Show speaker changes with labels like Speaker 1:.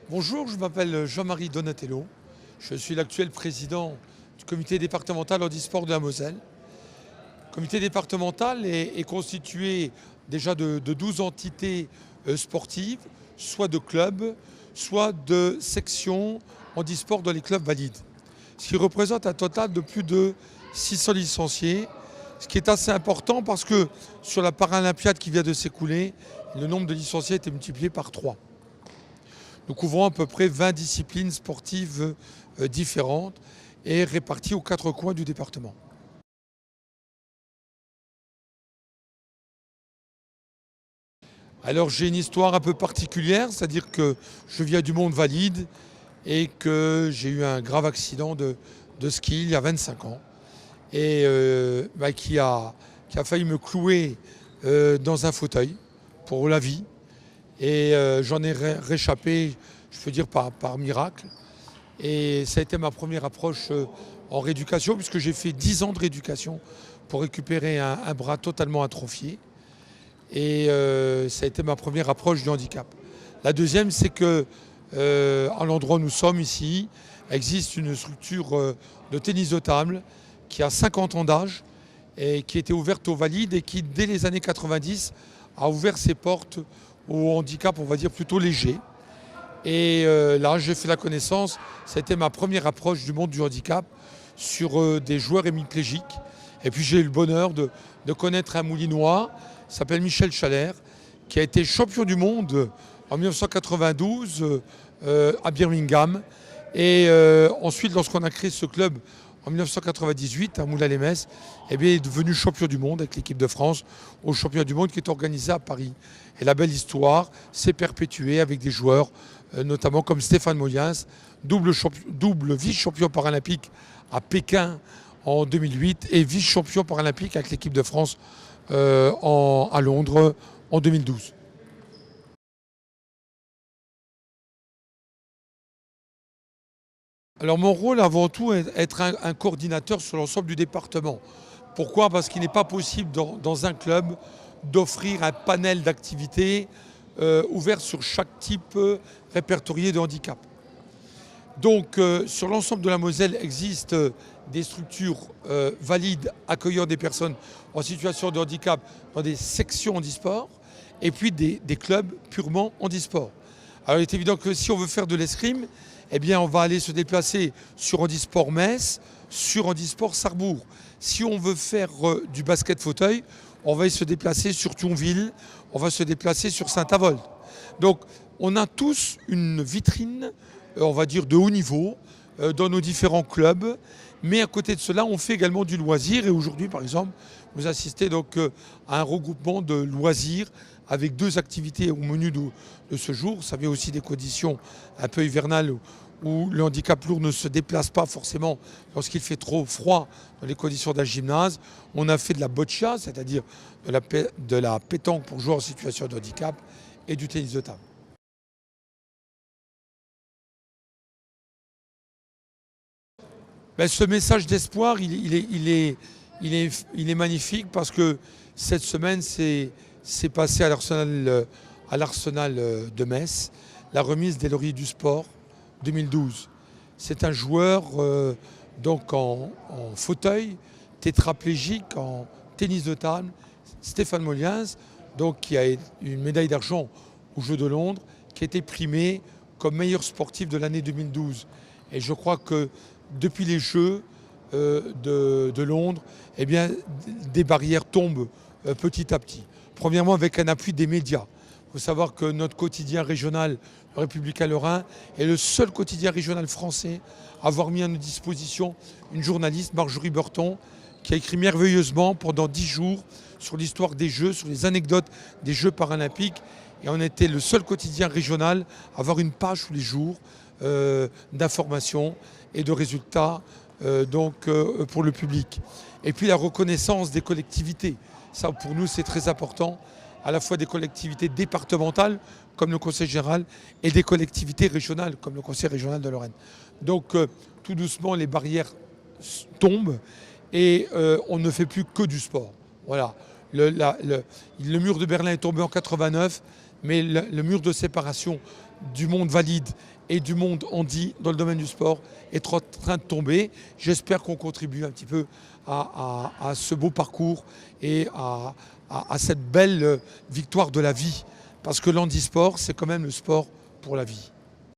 Speaker 1: Bonjour, je m'appelle Jean-Marie Donatello. Je suis l'actuel président du comité départemental handisport de la Moselle. Le comité départemental est constitué déjà de 12 entités sportives, soit de clubs, soit de sections handisport dans les clubs valides. Ce qui représente un total de plus de 600 licenciés, ce qui est assez important parce que sur la Paralympiade qui vient de s'écouler, le nombre de licenciés a été multiplié par 3. Nous couvrons à peu près 20 disciplines sportives différentes et réparties aux 4 coins du département. Alors j'ai une histoire un peu particulière, c'est-à-dire que je viens du monde valide et que j'ai eu un grave accident de ski il y a 25 ans et qui a failli me clouer dans un fauteuil pour la vie. Et j'en ai réchappé, je peux dire, par miracle. Et ça a été ma première approche en rééducation, puisque j'ai fait 10 ans de rééducation pour récupérer un bras totalement atrophié. Et ça a été ma première approche du handicap. La deuxième, c'est que à l'endroit où nous sommes ici, existe une structure de tennis de table qui a 50 ans d'âge et qui était ouverte aux valides et qui, dès les années 90, a ouvert ses portes au handicap, on va dire, plutôt léger. Et là, j'ai fait la connaissance, ça a été ma première approche du monde du handicap sur des joueurs hémiplégiques. Et puis j'ai eu le bonheur de connaître un Moulinois, il s'appelle Michel Chalère, qui a été champion du monde en 1992 à Birmingham. Et ensuite, lorsqu'on a créé ce club en 1998 à Moulins-les-Metz, il est devenu champion du monde avec l'équipe de France au championnat du monde qui est organisé à Paris. Et la belle histoire s'est perpétuée avec des joueurs, notamment comme Stéphane Molliens, double vice-champion paralympique à Pékin en 2008 et vice-champion paralympique avec l'équipe de France à Londres en 2012. Alors mon rôle avant tout est d'être un coordinateur sur l'ensemble du département. Pourquoi? Parce qu'il n'est pas possible dans un club d'offrir un panel d'activités ouvert sur chaque type répertorié de handicap. Donc sur l'ensemble de la Moselle existent des structures valides accueillant des personnes en situation de handicap dans des sections handisport et puis des clubs purement handisport. Alors il est évident que si on veut faire de l'escrime, eh bien on va aller se déplacer sur Handisport Metz, sur Handisport Sarrebourg. Si on veut faire du basket fauteuil, on va se déplacer sur Thionville, on va se déplacer sur Saint-Avold. Donc on a tous une vitrine, on va dire de haut niveau, dans nos différents clubs. Mais à côté de cela, on fait également du loisir. Et aujourd'hui, par exemple, vous assistez donc à un regroupement de loisirs avec 2 activités au menu de ce jour. Vous savez aussi des conditions un peu hivernales où le handicap lourd ne se déplace pas forcément lorsqu'il fait trop froid dans les conditions d'un gymnase. On a fait de la boccia, c'est-à-dire de la pétanque pour jouer en situation de handicap et du tennis de table. Ben, ce message d'espoir, il est magnifique parce que cette semaine, c'est passé à l'Arsenal de Metz, la remise des lauriers du sport 2012. C'est un joueur donc en fauteuil, tétraplégique, en tennis de table, Stéphane Molliens, donc qui a eu une médaille d'argent aux Jeux de Londres, qui a été primé comme meilleur sportif de l'année 2012. Et je crois que depuis les Jeux de Londres, eh bien, des barrières tombent petit à petit. Premièrement, avec un appui des médias. Il faut savoir que notre quotidien régional, le Républicain Lorrain, est le seul quotidien régional français à avoir mis à notre disposition une journaliste, Marjorie Burton, qui a écrit merveilleusement pendant 10 jours sur l'histoire des Jeux, sur les anecdotes des Jeux paralympiques. Et on était le seul quotidien régional à avoir une page tous les jours d'informations et de résultats pour le public. Et puis la reconnaissance des collectivités. Ça, pour nous, c'est très important, à la fois des collectivités départementales, comme le Conseil général, et des collectivités régionales, comme le Conseil régional de Lorraine. Donc, tout doucement, les barrières tombent et on ne fait plus que du sport. Voilà. Le mur de Berlin est tombé en 89. mais le mur de séparation du monde valide et du monde handi dans le domaine du sport est en train de tomber. J'espère qu'on contribue un petit peu à ce beau parcours et à cette belle victoire de la vie. Parce que l'handisport, c'est quand même le sport pour la vie.